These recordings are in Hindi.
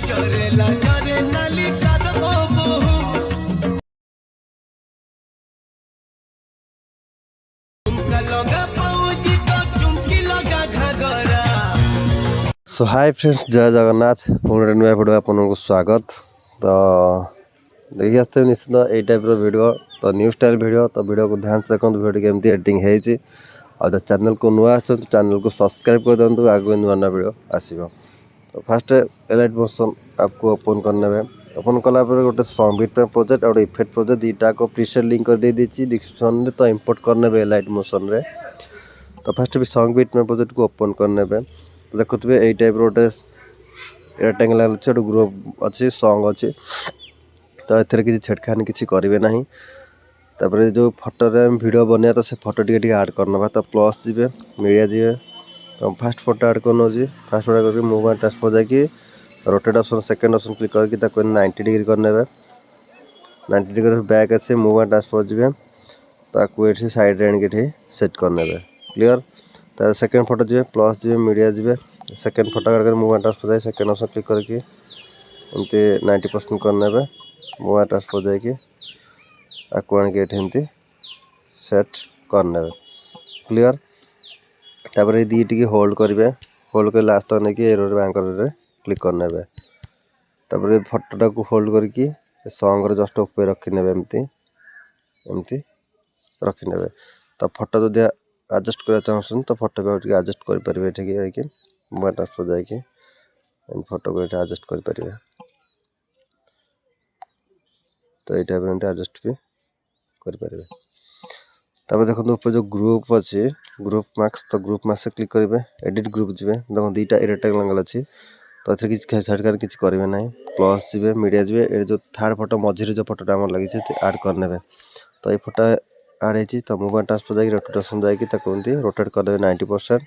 चरेला चरे नाली कादबो बहु झुमका लगा पाउजी तो चुमकी लगा घगरा। सो हाय फ्रेंड्स, जय जगन्नाथ। पुणे नुआ भिडियो आपको स्वागत। तो देखिए आसते निश्चित यही टाइप वीडियो तो न्यू स्टाइल वीडियो। तो वीडियो को ध्यान से देखो, वीडियो केमती एडिटिंग है। और चैनल को नुआ आस चैनल को सब्सक्राइब कर दिखाँ, आगे नुआ नुआ वीडियो आसो। तो फास्ट एलाइट मोशन आपको ओपन करने ओपन कलापर गोटे सॉन्ग बीट प्रोजेक्ट और इफेक्ट प्रोजेक्ट दुईटा को प्रीसेट लिंक कर देती डिस्क्रिप्शन में। तो इंपोर्ट करने एलाइट मोशन रे। तो फास्ट भी सॉन्ग बीट प्रोजेक्ट को ओपन करने देखुए यही टाइप गोटे रेक्टेंगल अच्छे गोटे ग्रुप अच्छी सॉन्ग अच्छी। तो एथेर किसी छेड़खानी किसी करेंगे ना। तापर जो फोटोरे वीडियो बने तो से फोटो टी ऐड करना। तो प्लस जी मीडिया जी तो फास्ट फोटो ऐड कर नौजी। फास्ट फोटो करके मूवमेंट ट्रांसफर जाकि rotate option second option click करके 90 डिग्री करने 90 डिग्री बैक आसे मूवमेंट ट्रांसफर जी ताकू ये साइड आनिक सेट करने क्लियर। तार सेकंड फोटो जी प्लस जी मीडिया जी सेकंड फोटो करके मूवमेंट ट्रांसफर जाए सेकंड ऑप्शन क्लिक करके एमती 90% करने मूवमेंट ट्रांसफर जाकि आपको आनिक सेट करने क्लियर। तापर ये दी टी होल्ड करेंगे, होल्ड कर लास्ट तक नहीं एरोर बैंकर क्लिक करने। तापर फोटोटा को होल्ड करके सॉन्ग जस्ट ऊपर रखी ने एमती एमती रखी ने। तो फोटो जब एडजस्ट करना चाहूँ तो फोटो भी एडजस्ट करेंगे ये मोबाइल ट्रांसफर जाकि फोटो को एडजस्ट करेंगे। तो ये टाइप एडजस्ट भी करेंगे। तब देखो ऊपर जो ग्रुप अच्छे ग्रुप मार्क्स तो ग्रुप मार्क्स क्लिक करेंगे एडिट ग्रुप जी देखो दुईटा रेक्टेंगल अच्छी। तो किसी छेड़खानी किसी करेंगे ना। प्लस जी मीडिया जी ये जो थर्ड फोटो मझे जो फोटोटा आम लगी ऐड करने। तो ये फोटो ऐड हो तो मूवमेंट ट्रांसफर जाकि रोटेशन जाकि रोटेट करदे 90%।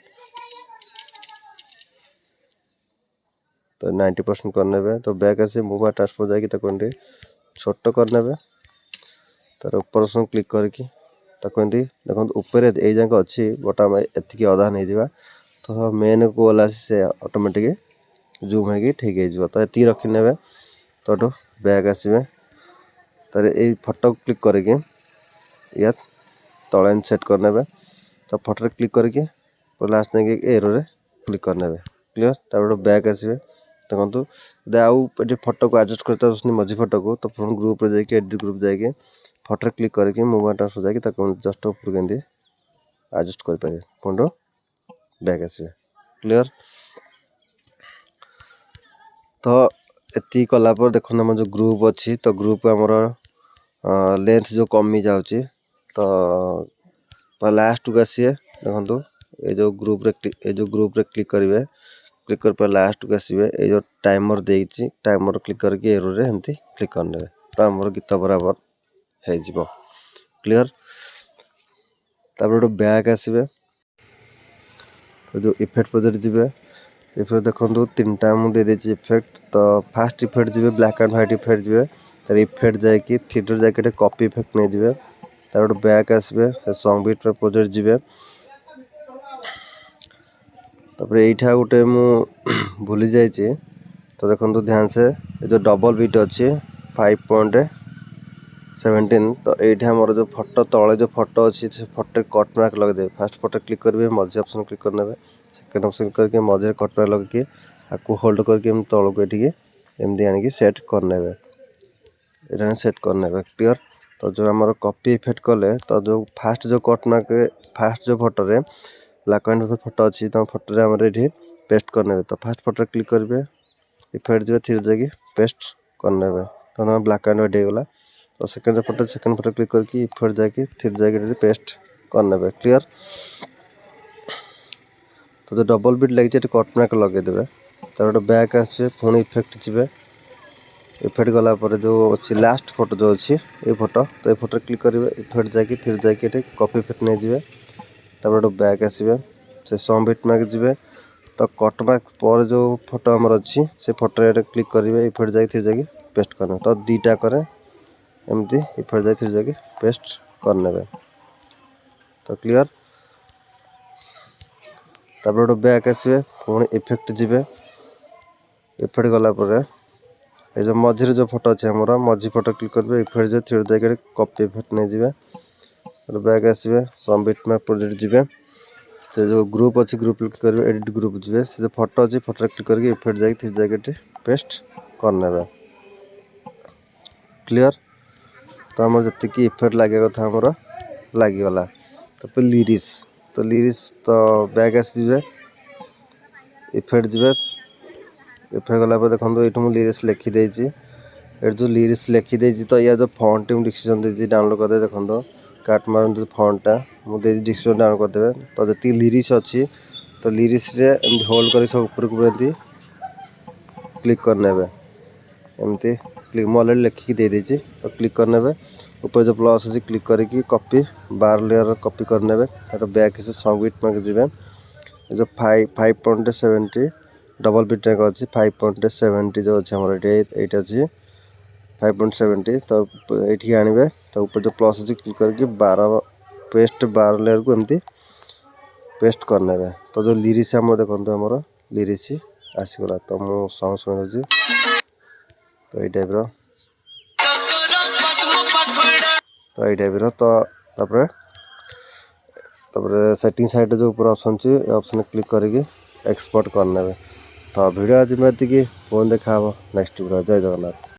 तो 90% करने तो बैक आसे मूवमेंट ट्रांसफर जाकि छोट करने। तार ऊपर क्लिक करके देखो ऊपर ये जाक अच्छी बट आम एति अधा नहीं जावा। तो मेन को गला से ऑटोमेटिक जूम है ठीक है। तो ये रखी ने तो बैक आसवे तार ये फोटो क्लिक करके या तले सेट करने। तो फोटो क्लिक करके लास्ट नहीं एरो क्लिक करने क्लियर। तार बैक आसवे देखो आउ फोटो को एडजस्ट करते मझी फोटो को। तो फ्रंट ग्रुप रे जाके एडिट ग्रुप जाके फोटो क्लिक करके मूवमेंट ट्रांसफर जाकि जस्ट ऊपर के एडजस्ट करेंगे फोटो बैक आसवे क्लियर। तो ये कलापर देखो आम जो ग्रुप अच्छी तो ग्रुप आमर लेंथ जो कमी जाऊँगी। तो लास्ट को आसिए देखो ये जो ग्रुप रे क्लिक करेंगे क्लिक कर लास्ट को आसवे ये जो टाइमर देती टाइमर क्लिक करके एरो एमती क्लिक करने। तो आमर गीत बराबर हो क्लियर। तापर गोटे बैक आसवे तो जो इफेक्ट प्रोजेक्ट जी इफेक्ट देखो तीन टा मुझे देदेची इफेक्ट। तो फास्ट इफेक्ट जी ब्लैक एंड व्हाइट इफेक्ट जी तार इफेक्ट जाकि थिएटर जाके कॉपी इफेक्ट नहीं जी। तार गोटे बैक आसवे सॉन्ग बीट प्रोजेक्ट जी। तापर यहीठा गोटे मु भूली जाइए। तो देखो ध्यान से ये जो डबल बीट अच्छी 5.17। तो ये मोर जो फोटो तले जो फोटो अच्छी से फोटो कट मार्क लगे फास्ट फोटो क्लिक करेंगे मझी ऑप्शन क्लिक करने सेकेंड ऑप्शन करके मझे कट मार्क लगे आपको होल्ड करके तल को ये एमती आनिक सेट करने ये सेट करने क्लियर। तो जो आम कॉपी इफेक्ट कले तो जो फास्ट जो कट मार्क फास्ट जो फोटो रे ब्लैक एंड व्हाइट फोटो अच्छी तो फोटो आम ये पेस्ट करने। तो फास्ट फोटो क्लिक करेंगे इफेक्ट जी थी जाकि पेस्ट करने तो ब्लैक एंड व्हाइट होगा। तो सेकंड फोटो क्लिक करके इफेक्ट जाकि थी जाकि पेस्ट करने क्लियर। तो जो डबल बीट लगी कट मार्क लगेदेवे। तार गोटे बैक आसवे पुणी इफेक्ट जी इफेक्ट गलापर जो अच्छी लास्ट फोटो जो अच्छी ये फोटो तो ये फोटो क्लिक करेंगे इफेक्ट जाकि थी जाकि कॉपी इफेक्ट नहीं जी। तापर गोटे बैक आसवे से सॉन्ग बीट मार्क जी। तो कट मार्क पर जो फोटो आमर अच्छी से फोटो क्लिक करेंगे इफेक्ट जाकि थी जाकि पेस्ट करने। तो दीटा करे एमती इफेक्ट जाकि थी जाकि पेस्ट करने तो क्लियर। तापर गोटे बैक आसवे पुणी इफेक्ट जी इफेक्ट गलापर ये जो मझे जो फोटो अच्छे आम मझी फोटो क्लिक करेंगे इफेक्ट जो थ्री जगह कॉपी इफेक्ट नहीं जाए बैक आसवे सबमिट मैप प्रोजेक्ट जी से जो ग्रुप अच्छी ग्रुप क्लिक करेंगे एडिट ग्रुप जी से जो फोटो अच्छी फोटो क्लिक करके इफेक्ट जाए थ्री जगह पेस्ट करने क्लियर। तो आम जी इफेक्ट लगे कथा आमर लगिगला। तो लिरिक्स तो बैक आसवे इफेक्ट जी इफेक्ट गला देखो ये मुझे लिरिक्स लिखिदे ये जो लिरिक्स लिखिदे तो या जो फॉन्ट डिस्क्रिप्शन देती डाउनलोड करदे देखो काट मार जो फॉन्टटा मुझे डिस्क्रिप्शन डाउनलोड करदे। तो जी लिरिक्स अच्छी तो लिरिक्स होल्ड कर सब ऊपर क्लिक करने एमती क्लिक मुझे अलरेडी लिखिकी दे देती तो क्लिक करने ऊपर जो प्लस अच्छी क्लिक करके कॉपी बार लेयर कॉपी करने बैक से सबमिट में जी जो 5.70 डबल बिट अच्छी 5.70 जो अच्छे आम ये अच्छी 5.70 तो ये आने तो ऊपर जो प्लस अच्छी क्लिक करके 12 पेस्ट 12 लेयर को एमती पेस्ट करने। तो जो लिरिक्स आम देखो आमर लिरिक्स आसीगला। तो मुझे साउंड शुणी तो ये टाइप तो ये टाइप तो सेटिंग साइड जो ऊपर ऑप्शन अच्छी ऑप्शन क्लिक करके एक्सपोर्ट करने। तो वीडियो आज मैं फोन देखा नेक्स्ट वीडियो। जय जगन्नाथ।